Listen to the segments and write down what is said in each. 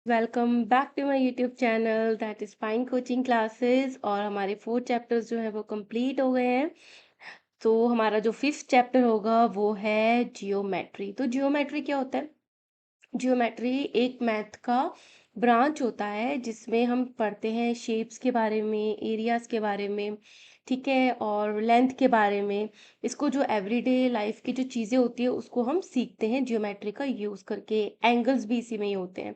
Welcome back to my YouTube channel that is fine coaching classes. और हमारे 4 chapters जो है वो कंप्लीट हो गए हैं। तो हमारा जो 5th चैप्टर होगा वो है जियोमेट्री। तो जियोमेट्री क्या होता है? जियोमेट्री एक मैथ का ब्रांच होता है जिसमें हम पढ़ते हैं शेप्स के बारे में, एरियाज के बारे में, ठीक है, और लेंथ के बारे में। इसको जो एवरीडे लाइफ की जो चीज़ें होती है उसको हम सीखते हैं जियोमेट्री का यूज़ करके। एंगल्स भी इसी में ही होते हैं।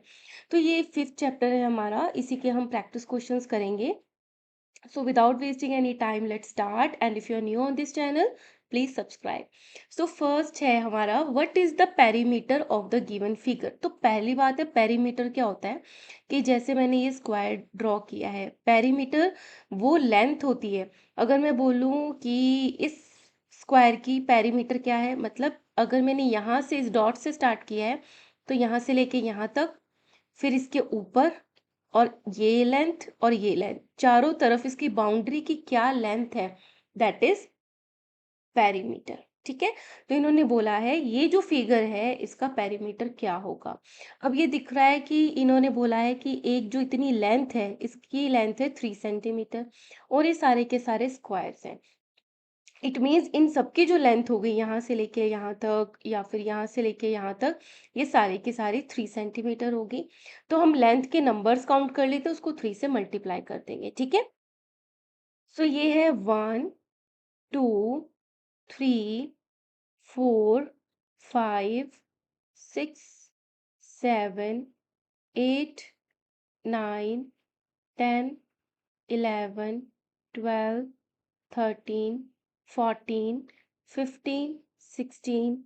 तो ये 5th चैप्टर है हमारा, इसी के हम प्रैक्टिस क्वेश्चंस करेंगे। So without wasting any time, let's start. And if you're new on this channel, please subscribe. So first है हमारा what is the perimeter of the given figure। तो पहली बात है पेरीमीटर क्या होता है कि जैसे मैंने ये स्क्वायर ड्रॉ किया है, पेरीमीटर वो लेंथ होती है। अगर मैं बोलूँ कि इस स्क्वायर की पेरीमीटर क्या है, मतलब अगर मैंने यहाँ से इस डॉट से स्टार्ट किया है तो यहाँ से लेके यहाँ तक, फिर इसके ऊपर, और ये लेंथ और ये लेंथ, चारों तरफ इसकी बाउंड्री की क्या लेंथ है, दैट इज पेरीमीटर। ठीक है। तो इन्होंने बोला है ये जो फिगर है इसका पेरीमीटर क्या होगा। अब ये दिख रहा है कि इन्होंने बोला है कि एक जो इतनी लेंथ है इसकी लेंथ है 3 सेंटीमीटर, और ये सारे के सारे स्क्वायर्स हैं। इट मीन्स इन सबकी जो लेंथ हो गई यहाँ से लेके यहाँ तक या फिर यहाँ से लेके यहाँ तक, ये सारी की सारी 3 सेंटीमीटर होगी। तो हम लेंथ के नंबर्स काउंट कर लेते हैं, उसको 3 से मल्टीप्लाई कर देंगे। ठीक है। सो ये है 1 2 3 4 5 6 7 8 9 10 11 12 13 14 15 16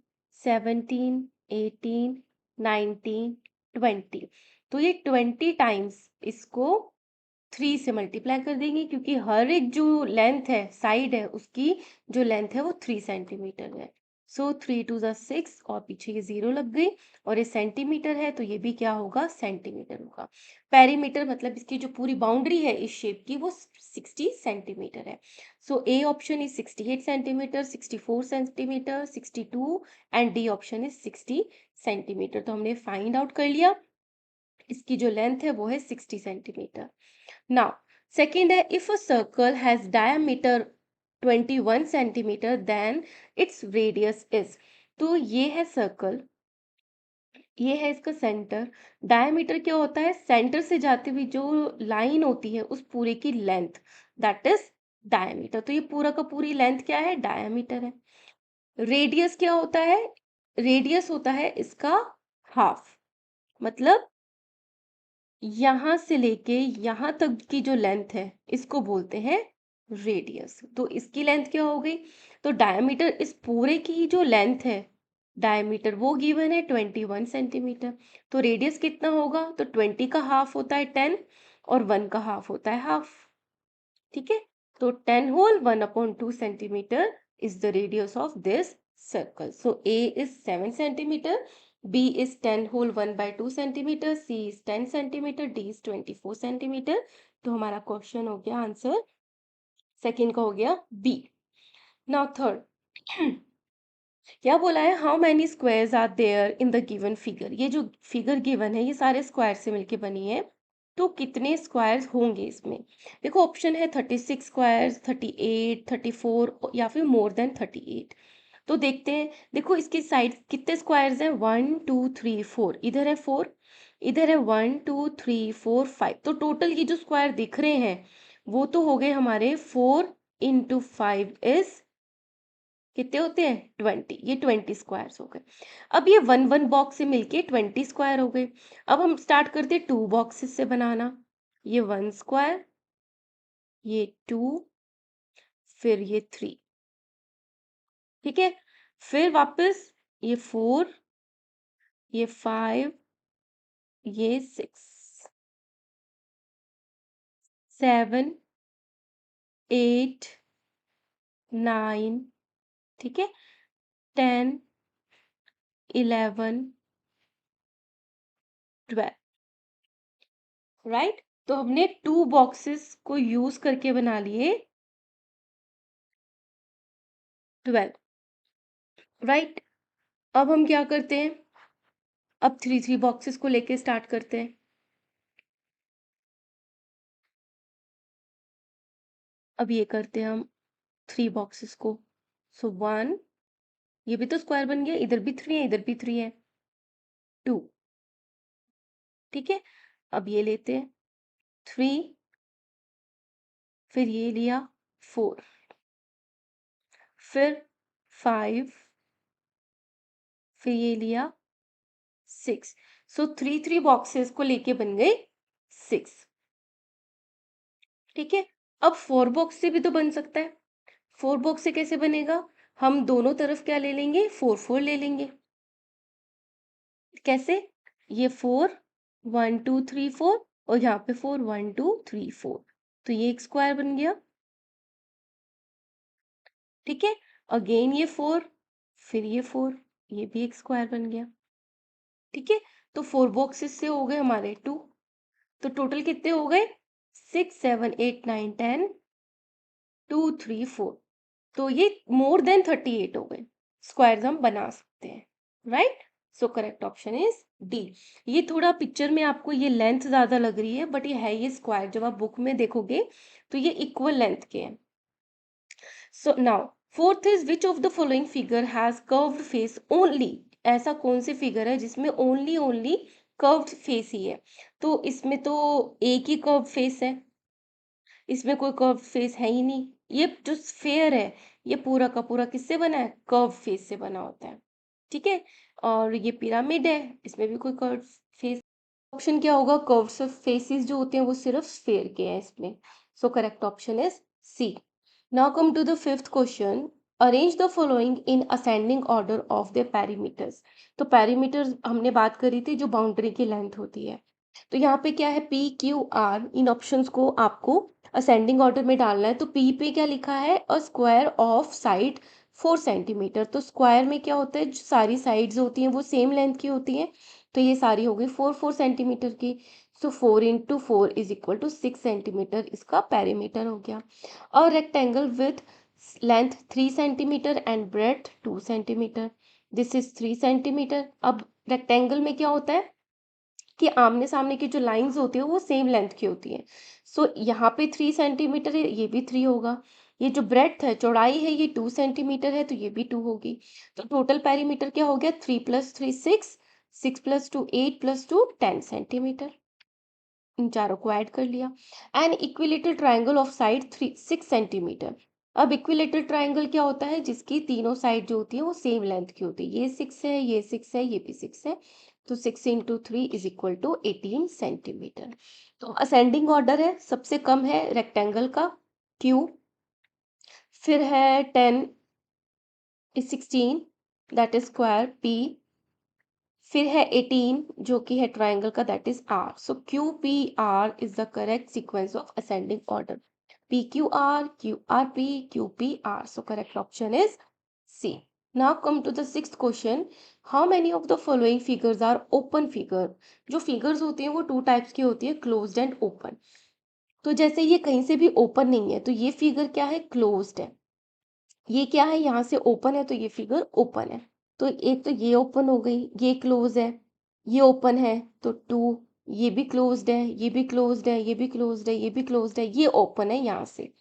17 18 19 20। तो ये 20 टाइम्स इसको 3 से मल्टीप्लाई कर देंगे, क्योंकि हर एक जो लेंथ है, साइड है, उसकी जो लेंथ है वो 3 सेंटीमीटर है। सो 3 2 6 और पीछे ये 0 लग गई, और ये सेंटीमीटर है तो ये भी क्या होगा, सेंटीमीटर होगा। पेरीमीटर मतलब इसकी जो पूरी बाउंड्री है इस शेप की वो 60 सेंटीमीटर है। So A option is 68 centimetre, 64 centimetre, 62, and D option is 60 centimetre. तो हमने फाइंड आउट कर लिया, इसकी जो लेंथ है वो है 60 सेंटीमीटर। नाउ सेकेंड है, if a circle has diameter 21 centimetre then its radius is. तो ये है सर्कल, ये है इसका सेंटर। डायमीटर क्या होता है, सेंटर से जाती हुई जो लाइन होती है उस पूरे की लेंथ, दैट इज डायमीटर। तो ये पूरा का पूरी लेंथ क्या है, डायमीटर है। रेडियस क्या होता है, रेडियस होता है इसका हाफ, मतलब यहां से लेके यहां तक की जो लेंथ है इसको बोलते हैं रेडियस। तो इसकी लेंथ क्या हो गई, तो डायमीटर इस पूरे की जो लेंथ है, डायमीटर वो गिवन है 21 सेंटीमीटर। तो रेडियस कितना होगा, तो 20 का हाफ होता है 10, और 1 का हाफ होता है हाफ। ठीक है। तो 10 whole 1/2 centimetre is the radius of this circle. So A is 7 centimetre, B is 10 whole 1/2 centimetre, C is 10 centimetre, D is 24 centimetre. तो हमारा क्वेश्चन हो गया, आंसर सेकंड का हो गया B। नाउ थर्ड क्या बोला है, how many squares are there in the given figure. ये जो फिगर गिवन है ये सारे स्क्वायर से मिलके बनी है, तो कितने स्क्वायर्स होंगे इसमें। देखो ऑप्शन है 36 स्क्वायर्स, 38, 34, या फिर मोर देन 38। तो देखते हैं, देखो इसकी साइड कितने स्क्वायर्स हैं, 1 2 3 4, इधर है 4, इधर है 1 2 3 4 5। तो टोटल ये जो स्क्वायर दिख रहे हैं वो तो हो गए हमारे 4 × 5 इज कितने होते हैं, 20। ये 20 स्क्वायर्स हो गए। अब ये 1 1 बॉक्स से मिलके 20 स्क्वायर हो गए। अब हम स्टार्ट करते हैं 2 बॉक्सेस से बनाना। ये 1 स्क्वायर, ये 2, फिर ये 3। ठीक है। फिर वापस ये 4, ये 5, ये 6, 7, 8, 9, ठीक है, 10, 11, 12। राइट। तो हमने 2 बॉक्सेस को यूज करके बना लिए 12। राइट। अब हम क्या करते हैं, अब 3 3 बॉक्सेस को लेके स्टार्ट करते हैं। अब ये करते हैं हम 3 बॉक्सेस को। सो 1, ये भी तो स्क्वायर बन गया, इधर भी 3 है, इधर भी 3 है। 2, ठीक है। अब ये लेते हैं 3, फिर ये लिया 4, फिर 5, फिर ये लिया 6। सो 3 बॉक्सेस को लेके बन गए 6, ठीक है। अब 4 बॉक्स से भी तो बन सकता है। 4 बॉक्स से कैसे बनेगा? हम दोनों तरफ क्या ले लेंगे? 4 4 ले लेंगे। कैसे? ये 4, 1 2 3 4 और यहाँ पे 4, 1 2 3 4, तो ये एक स्क्वायर बन गया, ठीक है। अगेन ये 4, फिर ये 4, ये भी एक स्क्वायर बन गया, ठीक है। तो 4 बॉक्सेस से हो गए हमारे 2, तो टोटल कितने हो गए? 6 7 8 9 10, 2 3 4, तो ये मोर देन 38 हो गए। स्क्वायर्स हम बना सकते हैं, right. So correct option is D. ये थोड़ा पिक्चर में आपको ये लेंथ ज्यादा लग रही है, बट ये है ये स्क्वायर, जब आप बुक में देखोगे तो ये इक्वल लेंथ के हैं। So now fourth is which of the following figure has curved face only. ऐसा कौन सी फिगर है जिसमें ओनली ओनली कर्व्ड फेस ही है? तो इसमें तो एक ही कर्व फेस है, इसमें कोई कर्व फेस है ही नहीं। ये जो स्फेयर है, ये पूरा का पूरा किससे बना है? कर्व फेस से बना होता है, ठीक है। और ये पिरामिड है, इसमें भी कोई कर्व फेस। ऑप्शन क्या होगा? कर्व्स ऑफ फेसेस जो होते हैं वो सिर्फ स्फेयर के हैं इसमें। So correct option is C. Now come to the fifth question. Arrange the following in ascending order of the perimeters. तो पेरीमीटर्स हमने बात करी थी, जो बाउंड्री की लेंथ होती है। तो यहाँ पे क्या है? P Q are, in options को आपको असेंडिंग ऑर्डर में डालना है। तो पी पे क्या लिखा है? A square of side 4 centimetre. तो स्क्वायर में क्या होता है? जो सारी साइड्स होती हैं वो सेम लेंथ की होती हैं, तो ये सारी हो गई 4 4 सेंटीमीटर की। So 4 into 4 is equal to 6 centimetre, इसका पेरीमीटर हो गया। और rectangle with length 3 centimetre and breadth 2 centimetre, this is 3 centimetre. अब रेक्टेंगल में क्या होता है कि आमने सामने की जो लाइंस होती है वो सेम लेंथ की होती है। सो यहाँ पे 3 सेंटीमीटर है, ये भी 3 होगा। ये जो ब्रेड्थ है, चौड़ाई है, ये 2 सेंटीमीटर है, तो ये भी 2 होगी। तो टोटल पेरीमीटर क्या हो गया? 3 + 3 6, 6 + 2 8 + 2 10 सेंटीमीटर। इन चारों को ऐड कर लिया। And equilateral triangle of side 6 centimetre. अब इक्विलेटरल ट्राइंगल क्या होता है? जिसकी तीनों साइड जो होती है वो सेम लेंथ की होती है। ये 6 है, ये 6 है, ये भी 6 है। तो 6 into 3 is equal to 18 centimetre. तो असेंडिंग ऑर्डर है, सबसे कम है रेक्टेंगल का क्यू, फिर है 10 is 16, that is square P, फिर है 18 जो कि है ट्राइंगल का, that is R. So Q P R is the correct sequence of ascending order. P Q R P, Q P R. So correct option is C. Now come to the sixth question. How many of the following figures are open figure. जो फिगर्स होती हैं वो 2 types की होती है, closed end open. तो जैसे ये कहीं से भी ओपन नहीं है, तो ये फिगर क्या है? क्लोज्ड है। ये क्या है? यहाँ से ओपन है, तो ये फिगर ओपन है। तो एक तो ये ओपन हो गई, ये क्लोज है, ये ओपन है, तो 2, ये भी क्लोज्ड है, ये भी क्लोज्ड है, ये भी क्लोज्ड है, ये भी क्लोज्ड है, ये ओपन है यहाँ से।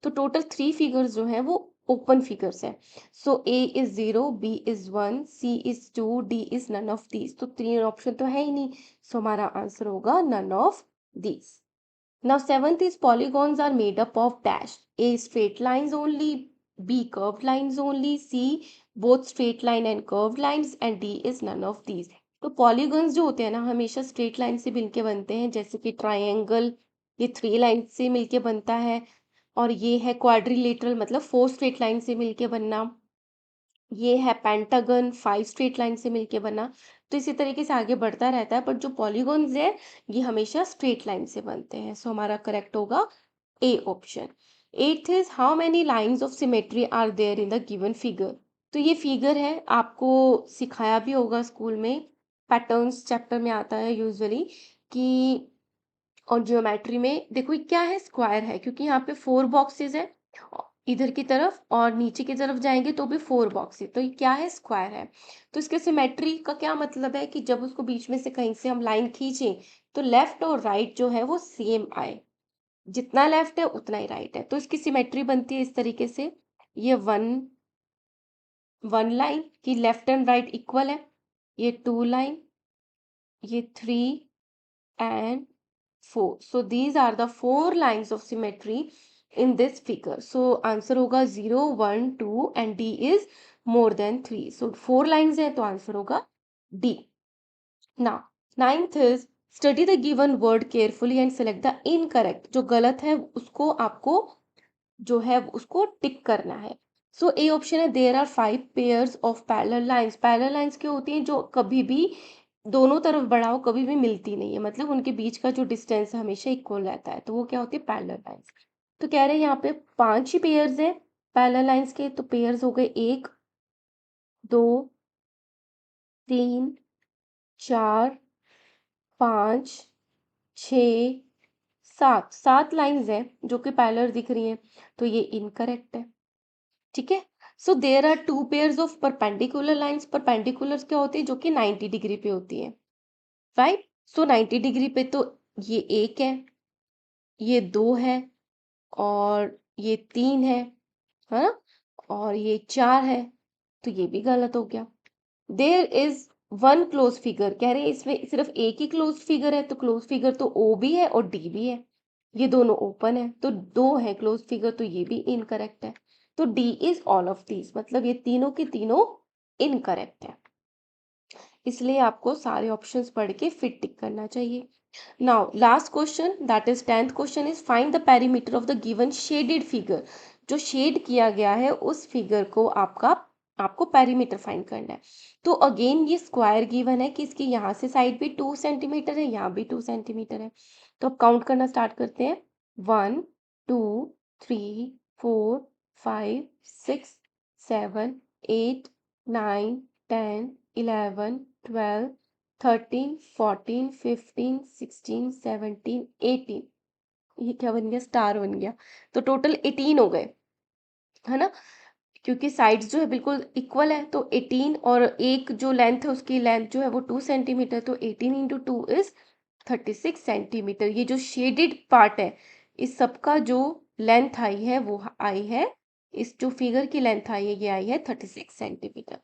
तो टोटल 3 फिगर्स जो हैं वो ओपन फिगर्स हैं। So A is 0, B is 1, C is 2, D is none of these. तो 3 ऑप्शन तो है ही नहीं, सो हमारा आंसर होगा none of these. Now seventh is polygons are made up of dash. A straight lines only, B curved lines only, C both straight line and curved lines and D is none of these. तो polygons जो होते हैं ना, हमेशा straight line से मिलके बनते हैं, जैसे कि triangle ये 3 लाइन से मिलके बनता है, और ये है quadrilateral मतलब 4 straight line से मिलके बनना, ये है पेंटागन 5 स्ट्रेट लाइन से मिलके बना। तो इसी तरीके से आगे बढ़ता रहता है, बट जो पॉलीगॉन्स है ये हमेशा स्ट्रेट लाइन से बनते हैं। सो हमारा करेक्ट होगा A option. Eighth is how many lines of symmetry are there in the given figure. तो ये फिगर है, आपको सिखाया भी होगा स्कूल में, पैटर्न्स चैप्टर में आता है यूजुअली कि, और ज्योमेट्री में देखो ये क्या है? स्क्वायर है, क्योंकि यहाँ पे 4 बॉक्सेस है इधर की तरफ, और नीचे की तरफ जाएंगे तो भी 4 बॉक्सेस, तो ये क्या है? स्क्वायर है। तो इसके सिमेट्री का क्या मतलब है? कि जब उसको बीच में से कहीं से हम लाइन खींचें तो लेफ्ट और राइट जो है वो सेम आए, जितना लेफ्ट है उतना ही राइट है। तो इसकी सिमेट्री बनती है इस तरीके से, ये वन लाइन की लेफ्ट एंड राइट इक्वल है, ये 2 लाइन, ये 3 and 4. So these are the 4 lines of symmetry in this figure. So answer होगा 0, 1, 2 and D is more than 3. So 4 lines है तो answer होगा D. Now, ninth is study the given word carefully and select the incorrect. जो गलत है उसको आपको जो है उसको टिक करना है। सो ए ऑप्शन है there are 5 pairs of parallel lines. Parallel lines क्या होती हैं, जो कभी भी दोनों तरफ बढ़ाओ कभी भी मिलती नहीं है, मतलब उनके बीच का जो डिस्टेंस है हमेशा इक्वल रहता है, तो वो क्या होती है, पैरेलल लाइंस। तो कह रहे हैं यहाँ पे 5 ही पेयर्स हैं पैरेलल लाइंस के, तो पेयर्स हो गए 1, 2, 3, 4, 5, 6, 7। 7 लाइंस हैं जो कि पैरेलल दिख रही हैं, तो ये इनकरेक्ट है। ठीक है। So there are 2 pairs of perpendicular lines. Perpendicular क्या होती है, जो कि 90 डिग्री पे होती है, राइट। सो 90 डिग्री पे तो ये 1 है, ये 2 है और ये 3 है ना, और ये 4 है, तो ये भी गलत हो गया। There is one close figure, कह रहे हैं इसमें सिर्फ एक ही क्लोज फिगर है, तो क्लोज फिगर तो ओ भी है और डी भी है, ये दोनों ओपन है, तो 2 है क्लोज फिगर, तो ये भी इनकरेक्ट है। तो D is all of these, मतलब ये तीनों के तीनों इनकरेक्ट है, इसलिए आपको सारे ऑप्शंस पढ़ के फिर टिक करना चाहिए। Now last question, that is 10th question, is find the perimeter of the given shaded figure. जो शेड किया गया है उस फिगर को आपको पेरीमीटर फाइंड करना है। तो अगेन ये स्क्वायर गिवन है कि इसकी यहाँ से साइड भी 2 सेंटीमीटर है, यहाँ भी 2 सेंटीमीटर है। तो अब काउंट करना स्टार्ट करते हैं, 1, 2, 3, 4, 5, 6, 7, 8, 9, 10, 11, 12, 13, 14, 15, 16, 17, 18, ये क्या बन गया, स्टार बन गया। तो टोटल 18 हो गए, है ना, क्योंकि साइड्स जो है बिल्कुल इक्वल है, तो 18 और एक जो लेंथ है उसकी लेंथ जो है वो 2 सेंटीमीटर, तो 18 इंटू 2 इज 36 सेंटीमीटर। ये जो शेडेड पार्ट है इस सबका जो लेंथ आई है वो आई है, इस जो फिगर की लेंथ आई है ये आई है 36 सेंटीमीटर।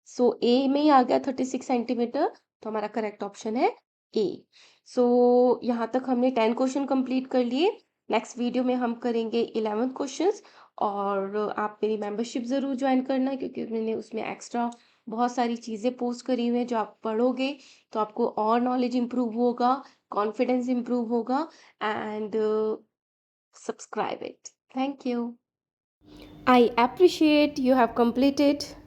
सो ए में ही आ गया 36 सेंटीमीटर, तो हमारा करेक्ट ऑप्शन है ए। सो यहाँ तक हमने 10 क्वेश्चन कंप्लीट कर लिए। नेक्स्ट वीडियो में हम करेंगे 11th क्वेश्चंस, और आप मेरी मेंबरशिप ज़रूर ज्वाइन करना, क्योंकि मैंने उसमें एक्स्ट्रा बहुत सारी चीज़ें पोस्ट करी हुई हैं, जो आप पढ़ोगे तो आपको और नॉलेज इम्प्रूव होगा, कॉन्फिडेंस इम्प्रूव होगा, and subscribe it. Thank you. I appreciate you have completed